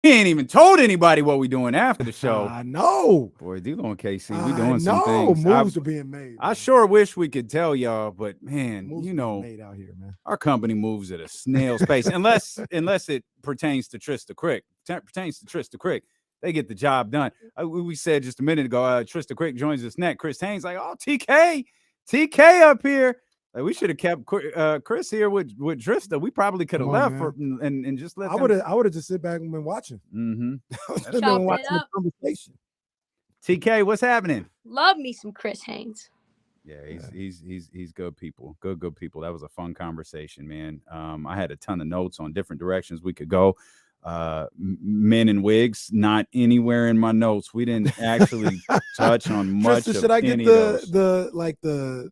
He ain't even told anybody what we doing after the show. I know. Boy, D-Lo and KC, we doing some know. things. Moves are being made. I sure wish we could tell y'all, but man, Moves you are know, being made out here, man. our company moves at a snail's pace, unless it pertains to Trysta Krick. Pertains to Trysta Krick, they get the job done. We said just a minute ago, Trysta Krick joins us next. Chris Haynes like, oh, TK up here. Like, we should have kept Chris here with Trysta. We probably could have left and just let. I would have just sit back and been watching. Mm-hmm. Been watching the conversation. TK, what's happening? Love me some Chris Haynes. Yeah, he's good people. Good people. That was a fun conversation, man. I had a ton of notes on different directions we could go. Men in wigs, not anywhere in my notes. We didn't actually touch on much. Trysta, of should I get any of those.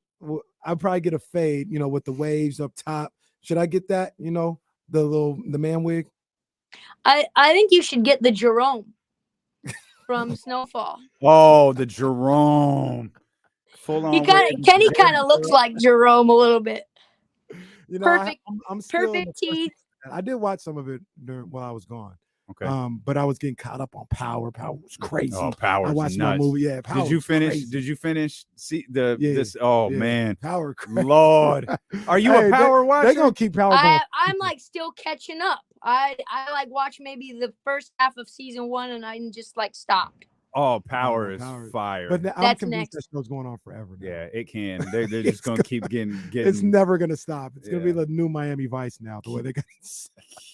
I'll probably get a fade, with the waves up top. Should I get that? The man wig. I think you should get the Jerome from Snowfall. Oh, the Jerome. Full on. Kenny kind of looks like Jerome a little bit. Perfect. I'm still perfect teeth. I did watch some of it while I was gone. Okay. But I was getting caught up on Power. Power was crazy. Oh, Power! I watched my movie. Yeah. Power Did you finish? Crazy. Did you finish? See this? Oh man, Power! Crazy. Lord, are you a Power watcher? They're gonna keep Power going. I'm like still catching up. I like watched maybe the first half of season 1 and I just like stopped. Oh, Power is fire. But I'm convinced that show's going on forever now. Yeah, it can. They're just gonna keep getting. It's never gonna stop. It's gonna be the new Miami Vice now. The way they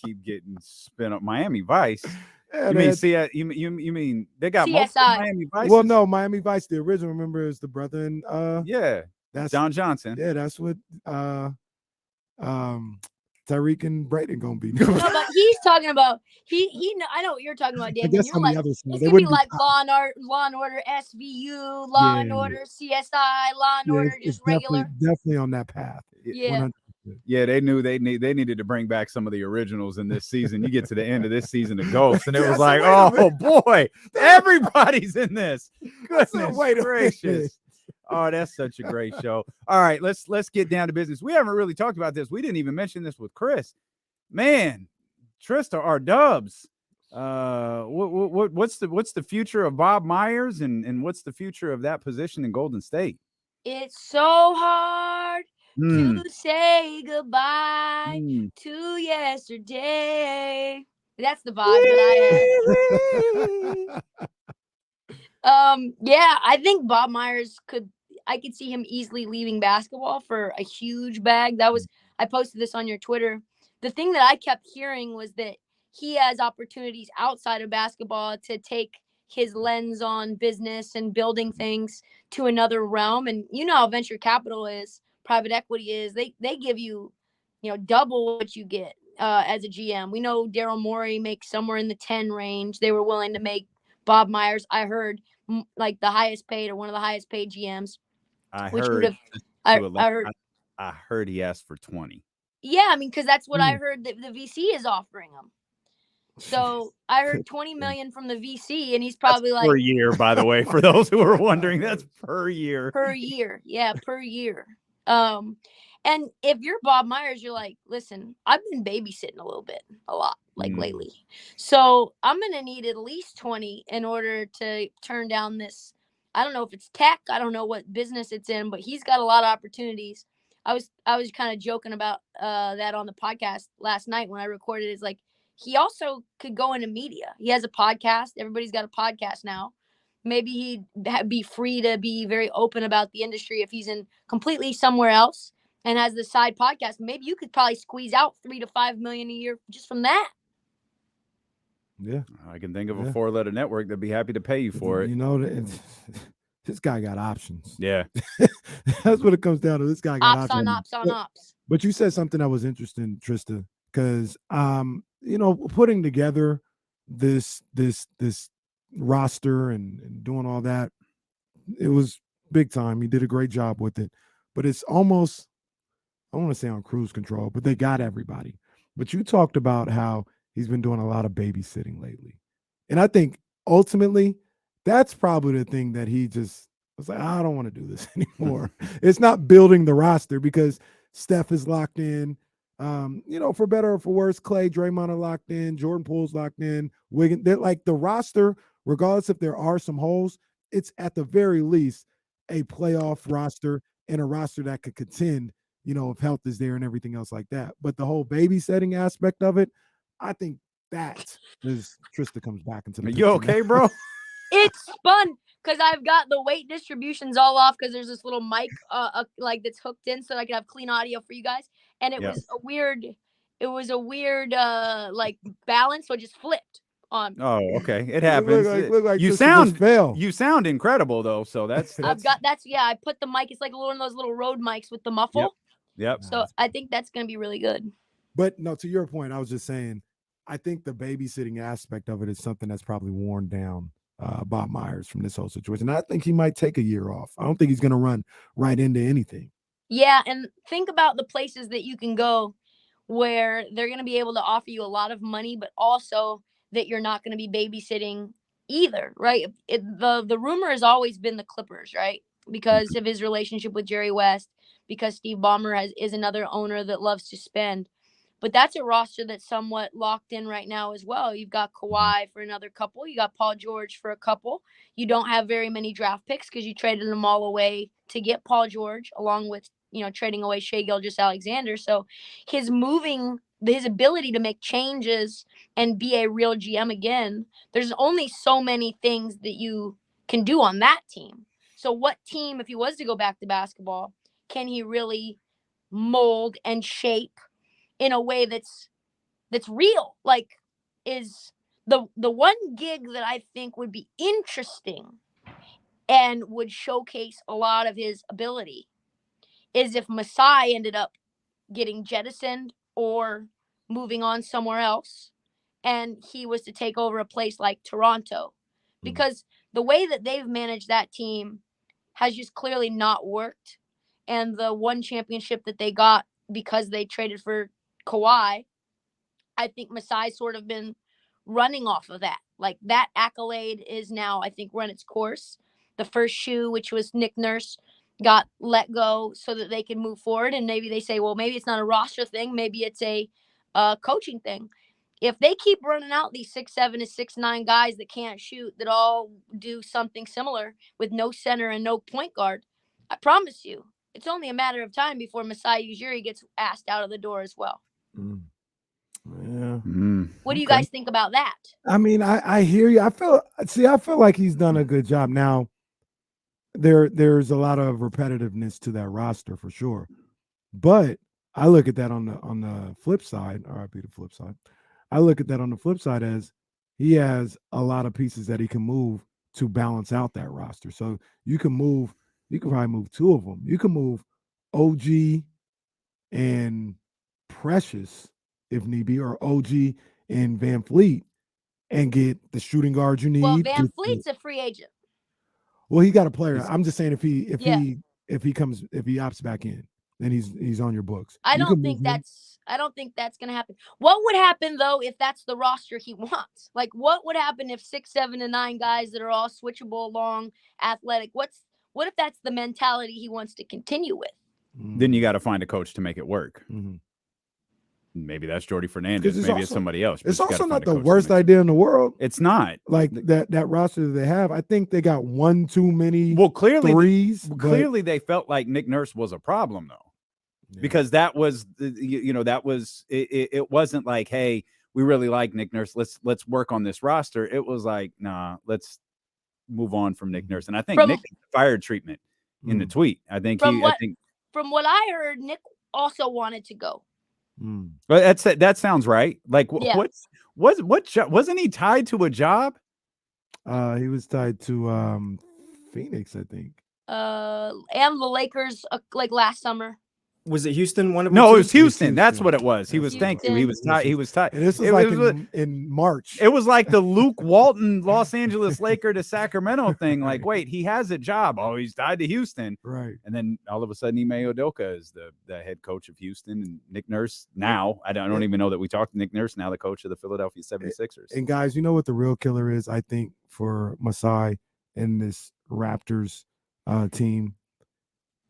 keep getting spin up. Miami Vice. Yeah, you mean they got multiple CSI. Miami Vices? Well, no, Miami Vice, the original, remember, is the brother and that's Don Johnson. Yeah, that's what Tyreek and Brayden gonna be. No, but he's talking about I know what you're talking about, Dan. I guess You're on like, the other side, it's gonna be like Law and Order SVU, Law and Order CSI, Law and Order just regular. Definitely on that path. Yeah. 100%. Yeah, they knew they needed to bring back some of the originals in this season. You get to the end of this season of Ghost, and it was like, oh boy, everybody's in this. Goodness gracious. Oh, that's such a great show. All right, let's get down to business. We haven't really talked about this. We didn't even mention this with Chris. Man, Trysta, our Dubs. What's the future of Bob Myers and what's the future of that position in Golden State? It's so hard to say goodbye to yesterday. That's the vibe that I have. Yeah, I think Bob Myers I could see him easily leaving basketball for a huge bag. I posted this on your Twitter. The thing that I kept hearing was that he has opportunities outside of basketball to take his lens on business and building things to another realm. And you know how venture capital is, private equity is. They give you, double what you get as a GM. We know Daryl Morey makes somewhere in the 10 range. They were willing to make Bob Myers, I heard, like the highest paid or one of the highest paid GMs. I heard he asked for 20. Yeah, I mean, because that's what I heard that the VC is offering him. So I heard 20 million from the VC, and he's probably that's per year, by the way, for those who are wondering, that's per year. Per year. Yeah, per year. And if you're Bob Myers, you're like, listen, I've been babysitting a lot, lately. So I'm going to need at least 20 in order to turn down this. I don't know if it's tech. I don't know what business it's in, but he's got a lot of opportunities. I was kind of joking about that on the podcast last night when I recorded. It's like, he also could go into media. He has a podcast. Everybody's got a podcast now. Maybe he'd be free to be very open about the industry if he's in completely somewhere else and has the side podcast. Maybe you could probably squeeze out $3 to $5 million a year just from that. Yeah, I can think of a 4-letter network that'd be happy to pay you for it. This guy got options. Yeah, that's what it comes down to. This guy got options. Ops on ops. But you said something that was interesting, Trysta, because putting together this roster and doing all that, it was big time. He did a great job with it. But it's almost, I want to say on cruise control, but they got everybody. But you talked about how he's been doing a lot of babysitting lately. And I think ultimately that's probably the thing that he just was like, I don't want to do this anymore. It's not building the roster because Steph is locked in. For better or for worse, Clay, Draymond are locked in, Jordan Poole's locked in, Wiggins. They're like the roster, regardless if there are some holes, it's at the very least a playoff roster and a roster that could contend, if health is there and everything else like that. But the whole babysitting aspect of it, I think that is Trysta comes back into the picture. You okay, bro? It's fun because I've got the weight distributions all off because there's this little mic like that's hooked in so I can have clean audio for you guys. And it was a weird like balance, so it just flipped on. Oh, okay. It happens. Look like you sound incredible though. So that's I put the mic, it's like one of those little Rode mics with the muffle. Yep. So I think that's gonna be really good. But no, to your point, I was just saying, I think the babysitting aspect of it is something that's probably worn down Bob Myers from this whole situation. I think he might take a year off. I don't think he's going to run right into anything. Yeah, and think about the places that you can go where they're going to be able to offer you a lot of money, but also that you're not going to be babysitting either, right? The rumor has always been the Clippers, right? Because of his relationship with Jerry West, because Steve Ballmer is another owner that loves to spend. But that's a roster that's somewhat locked in right now as well. You've got Kawhi for another couple. You got Paul George for a couple. You don't have very many draft picks because you traded them all away to get Paul George, along with, trading away Shai Gilgeous-Alexander. So his ability to make changes and be a real GM again, there's only so many things that you can do on that team. So what team, if he was to go back to basketball, can he really mold and shape in a way that's real? Like, is the one gig that I think would be interesting and would showcase a lot of his ability is if Masai ended up getting jettisoned or moving on somewhere else and he was to take over a place like Toronto, because the way that they've managed that team has just clearly not worked. And the one championship that they got because they traded for Kawhi, I think Masai's sort of been running off of that. Like, that accolade is now, I think, run its course. The first shoe, which was Nick Nurse, got let go so that they can move forward. And maybe they say, well, maybe it's not a roster thing. Maybe it's a coaching thing. If they keep running out these 6'7" to 6'9" guys that can't shoot, that all do something similar with no center and no point guard, I promise you, it's only a matter of time before Masai Ujiri gets asked out of the door as well. Yeah. What do you guys think about that? I mean, I hear you. I feel like he's done a good job. Now, there's a lot of repetitiveness to that roster for sure. But I look at that on the flip side, RIP the flip side. I look at that on the flip side as he has a lot of pieces that he can move to balance out that roster. So you can probably move two of them. You can move OG and Precious if need be, or OG and Van Fleet, and get the shooting guard you need. Well, Van Fleet's a free agent. Well, he got a player. I'm just saying if he opts back in, then he's on your books. I don't think that's going to happen. What would happen though if that's the roster he wants? Like, what would happen if 6, 7, and 9 guys that are all switchable, long, athletic? What if that's the mentality he wants to continue with? Then you got to find a coach to make it work. Maybe that's Jordy Fernandez. Maybe it's somebody else. It's also not the worst idea in the world. It's not. Like that roster that they have. I think they got one too many threes. Clearly they felt like Nick Nurse was a problem though, because that was it wasn't like, hey, we really like Nick Nurse. Let's work on this roster. It was like, nah, let's move on from Nick Nurse. And I think Nick fired treatment in the tweet. I think from what I heard, Nick also wanted to go. But that sounds right. Like, wasn't he tied to a job? He was tied to Phoenix, I think. And the Lakers, like last summer. Was it Houston? No, it was Houston. That's what it was. He was tied. He was tied. And this was in March. It was like the Luke Walton Los Angeles Laker to Sacramento thing. Like, wait, he has a job. Oh, he's tied to Houston. Right. And then all of a sudden, Ime Udoka is the head coach of Houston, and Nick Nurse now. I don't even know that we talked to Nick Nurse now, the coach of the Philadelphia 76ers. And guys, you know what the real killer is? I think for Masai and this Raptors team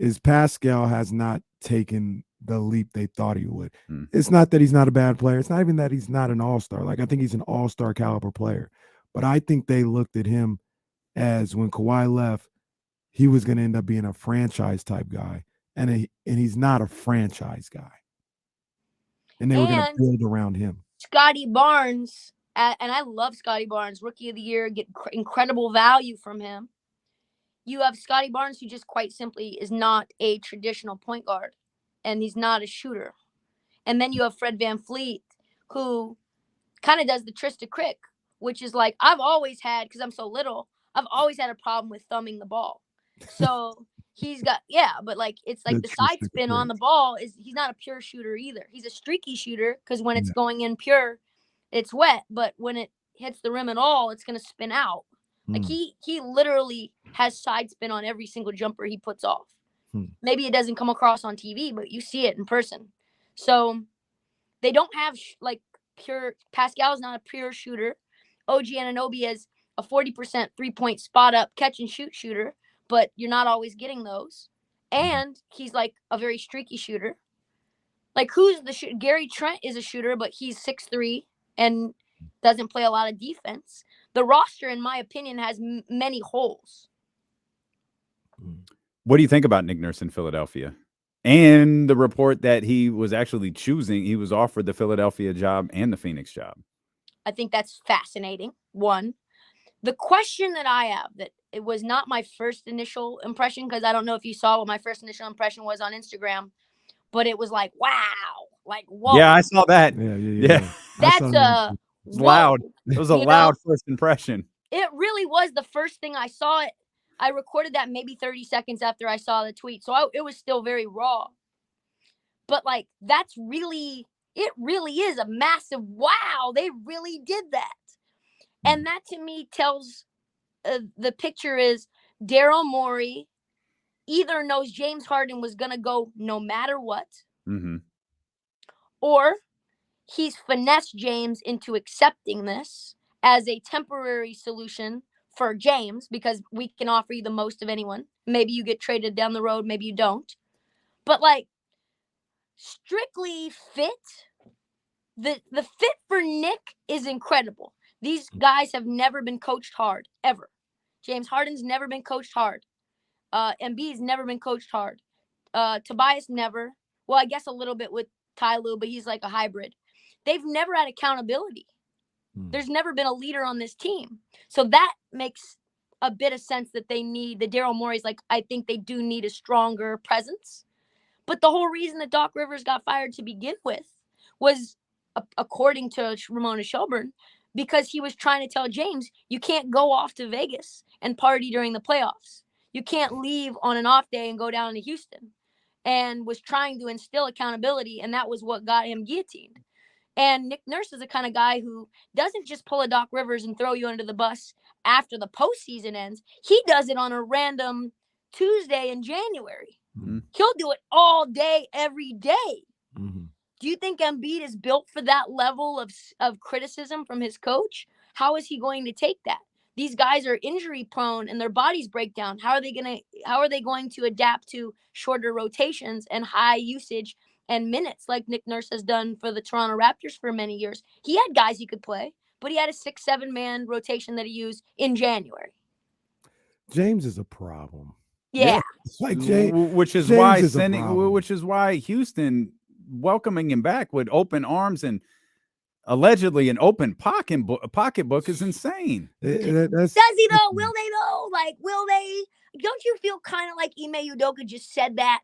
is Pascal has not taken the leap they thought he would. It's not that he's not a bad player. It's not even that he's not an all-star. Like, I think he's an all-star caliber player. But I think they looked at him as when Kawhi left, he was going to end up being a franchise type guy. And he's not a franchise guy. And they were going to build around him. Scotty Barnes, and I love Scotty Barnes, Rookie of the Year, get incredible value from him. You have Scotty Barnes, who just quite simply is not a traditional point guard, and he's not a shooter. And then you have Fred VanVleet, who kind of does the Trysta Krick, which is like, I've always had, because I'm so little, I've always had a problem with thumbing the ball. So he's got, but like, it's like the side spin on the ball he's not a pure shooter either. He's a streaky shooter, because when it's going in pure, it's wet. But when it hits the rim at all, it's going to spin out. Like he literally has side spin on every single jumper he puts off. Maybe it doesn't come across on TV, but you see it in person. So they don't have like pure. Pascal's not a pure shooter. OG Anunoby is a 40% 3-point spot up catch and shoot shooter, but you're not always getting those. And he's like a very streaky shooter. Like, who's the Gary Trent is a shooter, but he's 6'3" and doesn't play a lot of defense. The roster, in my opinion, has many holes. What do you think about Nick Nurse in Philadelphia? And the report that he was actually he was offered the Philadelphia job and the Phoenix job. I think that's fascinating. One, the question that I have, that it was not my first initial impression, because I don't know if you saw what my first initial impression was on Instagram, but it was like, wow, like, whoa. Yeah, I saw that. Yeah. That's it's loud. It was a loud first impression. It really was the first thing I saw it. I recorded that maybe 30 seconds after I saw the tweet. So it was still very raw. But like, it really is a massive wow. They really did that. And that to me tells the picture is Daryl Morey either knows James Harden was going to go no matter what, or he's finessed James into accepting this as a temporary solution for James, because we can offer you the most of anyone. Maybe you get traded down the road, maybe you don't. But like, strictly fit, the fit for Nick is incredible. These guys have never been coached hard, ever. James Harden's never been coached hard. Embiid's never been coached hard. Tobias never. Well, I guess a little bit with Ty Lue, but he's like a hybrid. They've never had accountability. There's never been a leader on this team. So that makes a bit of sense that they need, the Daryl Morey's like, I think they do need a stronger presence. But the whole reason that Doc Rivers got fired to begin with was, according to Ramona Shelburne, because he was trying to tell James, you can't go off to Vegas and party during the playoffs. You can't leave on an off day and go down to Houston, and was trying to instill accountability. And that was what got him guillotined. And Nick Nurse is the kind of guy who doesn't just pull a Doc Rivers and throw you under the bus after the postseason ends. He does it on a random Tuesday in January. He'll do it all day, every day. Do you think Embiid is built for that level of criticism from his coach? How is he going to take that? These guys are injury prone and their bodies break down. How are they going to adapt to shorter rotations and high usage and minutes like Nick Nurse has done for the Toronto Raptors for many years? He had guys he could play, but he had a 6-7 man rotation that he used in January. James is a problem. Yeah. Like which is why Houston welcoming him back with open arms and allegedly an open pocketbook is insane. Does he though? Will they though? Like, will they? Don't you feel kind of like Ime Udoka just said that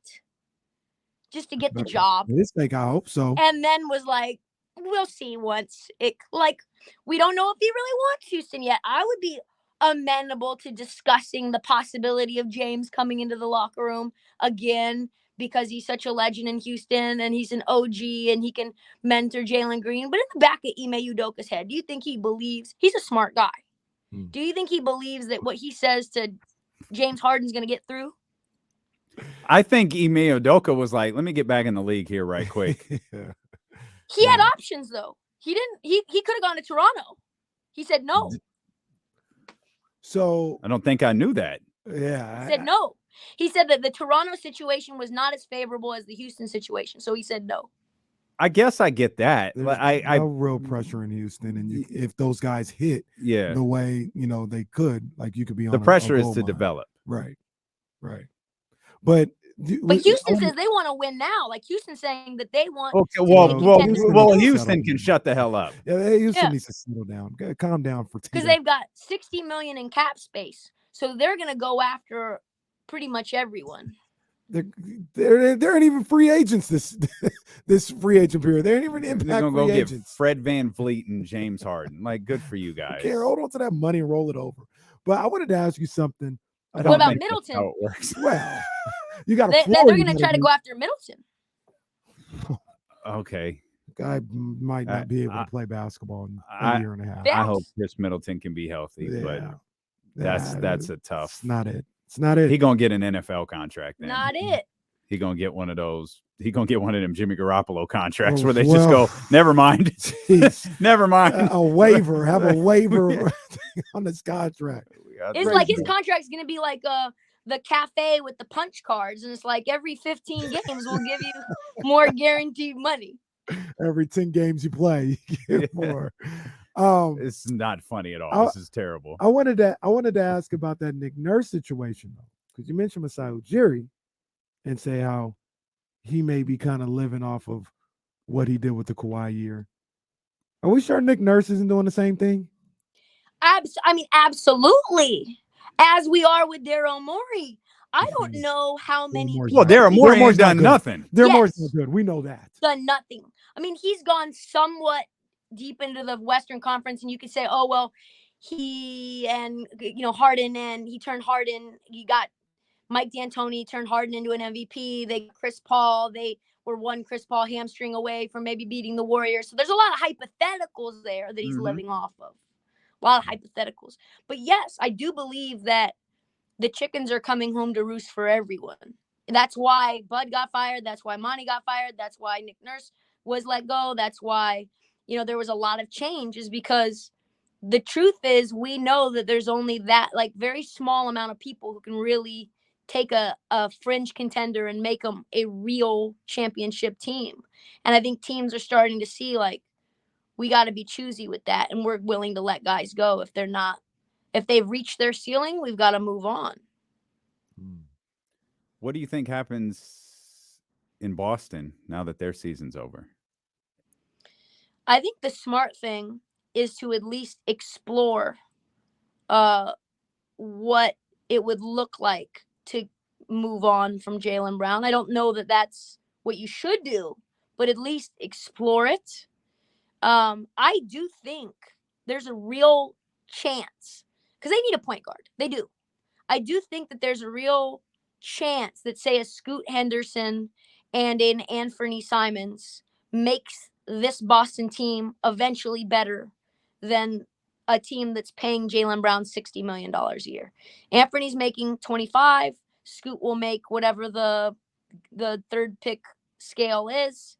just to get the job? It's like, I hope so. And then was like, we'll see once it, like, we don't know if he really wants Houston yet. I would be amenable to discussing the possibility of James coming into the locker room again, because he's such a legend in Houston and he's an OG and he can mentor Jalen Green. But in the back of Ime Udoka's head, do you think he believes he's a smart guy? Do you think he believes that what he says to James Harden's going to get through? I think Ime Udoka was like, let me get back in the league here right quick. He had options though. He didn't, he could have gone to Toronto. He said no. So I don't think I knew that. Yeah. He said no. He said that the Toronto situation was not as favorable as the Houston situation, so he said no. I guess I get that. There's no real pressure in Houston, and if those guys hit the way they could, like you could be on the pressure is to develop. Right. But Houston says they want to win now. Like Houston's saying that they want. Okay, Houston can shut the hell up. Yeah, Houston needs to settle down. Calm down for because they've got $60 million in cap space, so they're going to go after pretty much everyone. They aren't even free agents this free agent period. They ain't even impact free go agents. Get Fred VanVleet and James Harden. Like, good for you guys. Care, hold on to that money and roll it over. But I wanted to ask you something. What about Middleton? How it works. Well, you got. They're going to try to go after Middleton. Okay. Guy might not be able to play basketball in a year and a half. I hope Chris Middleton can be healthy, but that's a tough. It's not it. It's not it. He gonna get an NFL contract then. Not it. He gonna get one of those. He gonna get one of them Jimmy Garoppolo contracts where they just go, never mind. Never mind. A waiver. Have a waiver on this contract. It's like his contract's gonna be like the cafe with the punch cards, and it's like every 15 games we'll give you more guaranteed money. Every 10 games you play, you get more. It's not funny at all. This is terrible. I wanted to ask about that Nick Nurse situation though, because you mentioned Masai Ujiri and say how he may be kind of living off of what he did with the Kawhi year. Are we sure Nick Nurse isn't doing the same thing? Absolutely. As we are with Daryl Morey. I don't know how many people. Well, Daryl Morey's done nothing. Daryl Morey's not good. We know that. Done nothing. I mean, he's gone somewhat deep into the Western Conference, and you could say, oh, well, he and, Harden, and he turned Harden. You got Mike D'Antoni turned Harden into an MVP. They Chris Paul. They were one Chris Paul hamstring away from maybe beating the Warriors. So there's a lot of hypotheticals there that he's living off of. A lot of hypotheticals. But yes, I do believe that the chickens are coming home to roost for everyone. That's why Bud got fired. That's why Monty got fired. That's why Nick Nurse was let go. That's why, there was a lot of change, is because the truth is we know that there's only that very small amount of people who can really take a fringe contender and make them a real championship team. And I think teams are starting to see we got to be choosy with that. And we're willing to let guys go if they've reached their ceiling, we've got to move on. What do you think happens in Boston now that their season's over? I think the smart thing is to at least explore what it would look like to move on from Jaylen Brown. I don't know that that's what you should do, but at least explore it. I do think there's a real chance, because they need a point guard. They do. I do think that there's a real chance that, say, a Scoot Henderson and an Anthony Simons makes this Boston team eventually better than a team that's paying Jaylen Brown $60 million a year. Anthony's making 25. Scoot will make whatever the third pick scale is.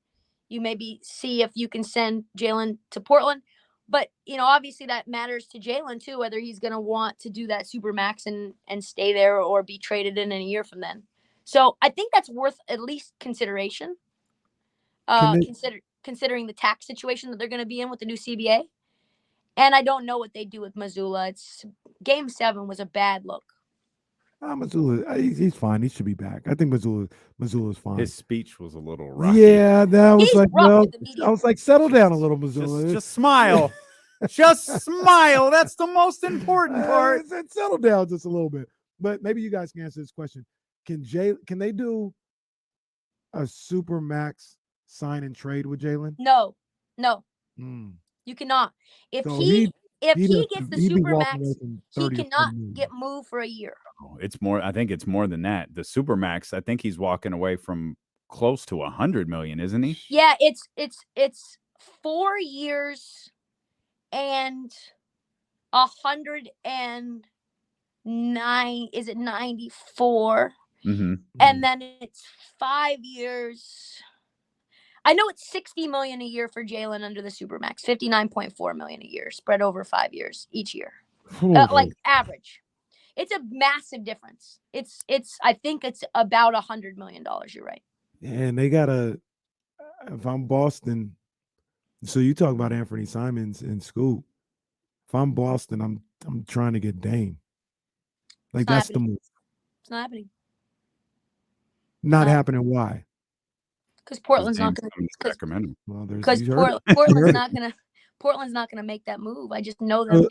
You maybe see if you can send Jaylen to Portland. But, obviously that matters to Jaylen too, whether he's going to want to do that Supermax and stay there or be traded in a year from then. So I think that's worth at least consideration, considering the tax situation that they're going to be in with the new CBA. And I don't know what they do with Mazzulla. Game 7 was a bad look. Mazzulla, he's fine. He should be back. I think Mazzulla's fine. His speech was a little rocky. Yeah, that was I was like, settle down a little, Mazzulla. Just smile. Just smile. That's the most important part. Settle down just a little bit. But maybe you guys can answer this question. Can they do a super max sign and trade with Jaylen? No. You cannot. If he gets the super max, he cannot get moved for a year. It's more. I think it's more than that. The super max, I think he's walking away from close to $100 million, isn't he? Yeah, it's 4 years and 109. Is it 94? Mm-hmm. And then it's 5 years. I know it's $60 million a year for Jaylen under the Supermax, $59.4 million a year, spread over 5 years each year, average. It's a massive difference. I think it's about $100 million. You're right. And they gotta. If I'm Boston, so you talk about Anthony Simons in school. If I'm Boston, I'm trying to get Dame. Like that's the move. It's not happening. Not happening. Why? Because Portland's not going to Sacramento. Because Portland's not going to. Portland's not going to make that move. I just know them.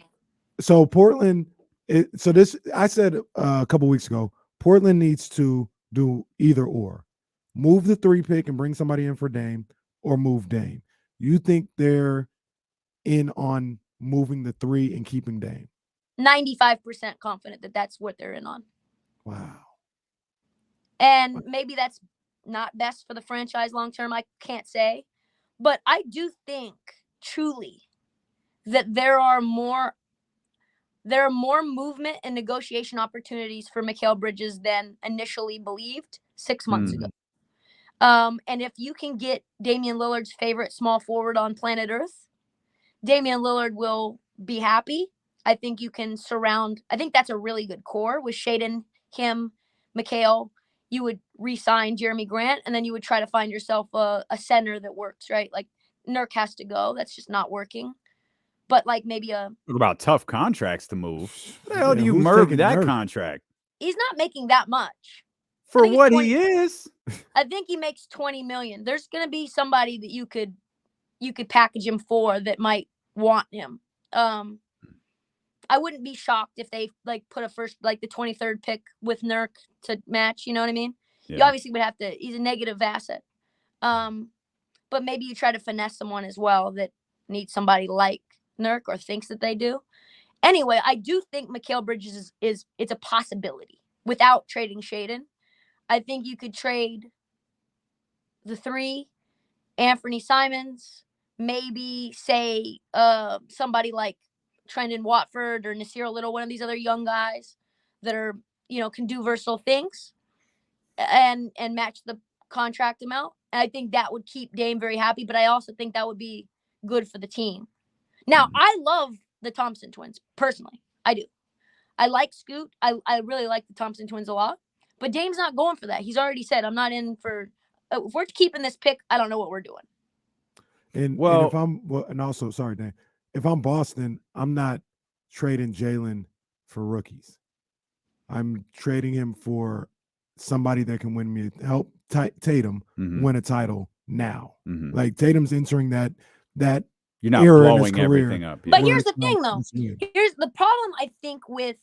So Portland. I said a couple weeks ago, Portland needs to do either or, move the 3 pick and bring somebody in for Dame, or move Dame. You think they're in on moving the 3 and keeping Dame? 95% confident that that's what they're in on. Wow. And maybe that's not best for the franchise long term. I can't say, but I do think truly that there are more movement and negotiation opportunities for Mikal Bridges than initially believed 6 months ago. And if you can get Damian Lillard's favorite small forward on planet Earth, Damian Lillard will be happy. I think you can I think that's a really good core with Shaedon, him, Mikal. You would re-sign Jeremy Grant, and then you would try to find yourself a center that works, right? Like Nurk has to go. That's just not working. But like maybe Talk about tough contracts to move. What the hell do you merge that contract? He's not making that much. For what he is. I think he makes $20 million. There's gonna be somebody that you could package him for that might want him. I wouldn't be shocked if they like put a first, like the 23rd pick with Nurk to match. You know what I mean? Yeah. You obviously would have to. He's a negative asset. But maybe you try to finesse someone as well that needs somebody like Nurk or thinks that they do. Anyway, I do think Mikal Bridges is it's a possibility without trading Shaedon. I think you could trade the 3, Anthony Simons, maybe say somebody like Trendon Watford or Nasir Little, one of these other young guys that are, can do versatile things and match the contract amount. And I think that would keep Dame very happy, but I also think that would be good for the team. Now, I love the Thompson twins, personally. I do. I like Scoot. I really like the Thompson twins a lot. But Dame's not going for that. He's already said, I'm not in for if we're keeping this pick, I don't know what we're doing. And if sorry, Dan. If I'm Boston, I'm not trading Jalen for rookies. I'm trading him for somebody that can help Tatum win a title now. Like Tatum's entering that you're not blowing everything up. Yeah. But here's the thing, though. Here's the problem, I think, with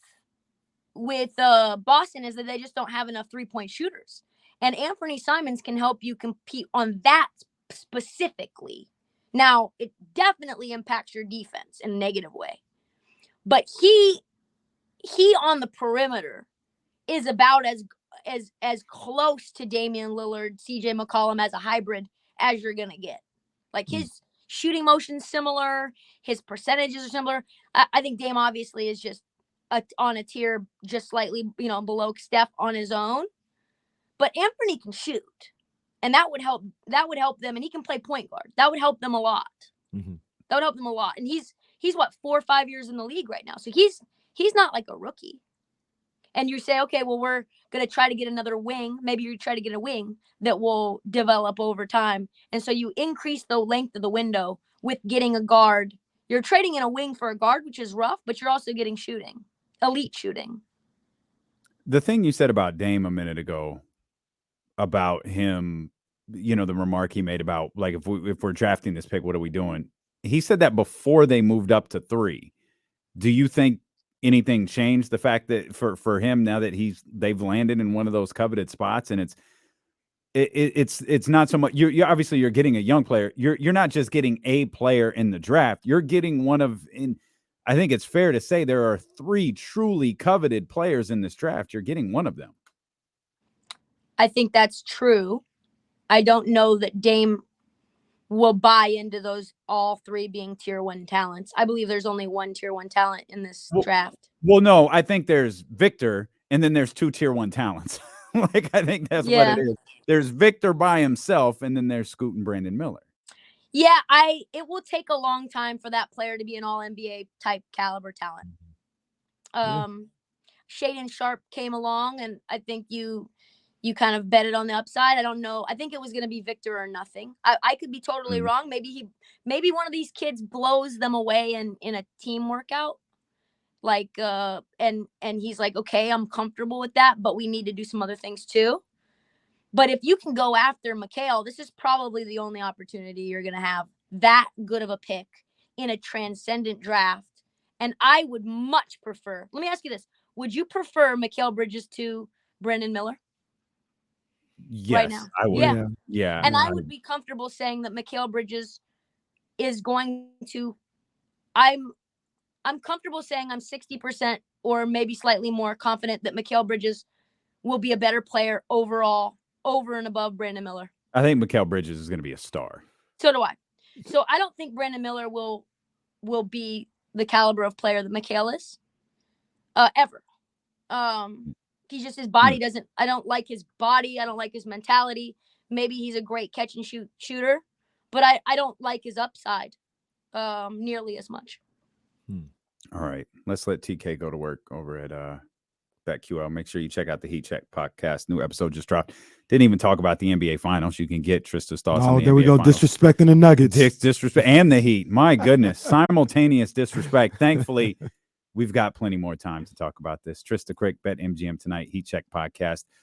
Boston is that they just don't have enough 3-point shooters. And Anthony Simons can help you compete on that specifically. Now, it definitely impacts your defense in a negative way. But he on the perimeter is about as close to Damian Lillard, CJ McCollum as a hybrid as you're going to get. Like his shooting motion's similar. His percentages are similar. I think Dame obviously is just on a tier just slightly, below Steph on his own. But Anthony can shoot. And that would help them. And he can play point guard. That would help them a lot. That would help them a lot. And he's what, 4 or 5 years in the league right now. So he's not like a rookie. And you say, okay, well, we're going to try to get another wing. Maybe you try to get a wing that will develop over time. And so you increase the length of the window with getting a guard. You're trading in a wing for a guard, which is rough, but you're also getting shooting, elite shooting. The thing you said about Dame a minute ago, about him, the remark he made about, like, if we're drafting this pick, what are we doing? He said that before they moved up to 3. Do you think anything changed? The fact that for him, now that they've landed in one of those coveted spots, and it's not so much you're obviously you're getting a young player. You're not just getting a player in the draft. You're getting I think it's fair to say there are 3 truly coveted players in this draft. You're getting one of them. I think that's true. I don't know that Dame will buy into those all 3 being tier 1 talents. I believe there's only 1 tier 1 talent in this draft. Well, no, I think there's Victor, and then there's 2 tier 1 talents. Like, I think that's what it is. There's Victor by himself, and then there's Scoot and Brandon Miller. Yeah, it will take a long time for that player to be an all NBA type caliber talent. Shaden Sharp came along, and I think you kind of betted on the upside. I don't know. I think it was going to be Victor or nothing. I could be totally wrong. Maybe one of these kids blows them away in a team workout. Like, and he's like, okay, I'm comfortable with that, but we need to do some other things too. But if you can go after Mikal, this is probably the only opportunity you're going to have that good of a pick in a transcendent draft. And I would much prefer, let me ask you this. Would you prefer Mikal Bridges to Brandon Miller? Yes, right now? I would. Yeah. And I would be comfortable saying that Mikal Bridges is going to, I'm comfortable saying I'm 60% or maybe slightly more confident that Mikal Bridges will be a better player overall over and above Brandon Miller. I think Mikal Bridges is going to be a star. So do I. So I don't think Brandon Miller will be the caliber of player that Mikal is ever. He's just, his body doesn't, I don't like his body. I don't like his mentality. Maybe he's a great catch and shoot shooter, but I don't like his upside nearly as much. All right. Let's let TK go to work over at BetQL. Make sure you check out the Heat Check podcast. New episode just dropped. Didn't even talk about the NBA Finals. You can get Trista's thoughts on the there NBA we go. Finals. Disrespecting the Nuggets. Disrespect and the Heat. My goodness. Simultaneous disrespect. Thankfully, we've got plenty more time to talk about this. Trysta, Krick, BetMGM tonight. Heat Check podcast.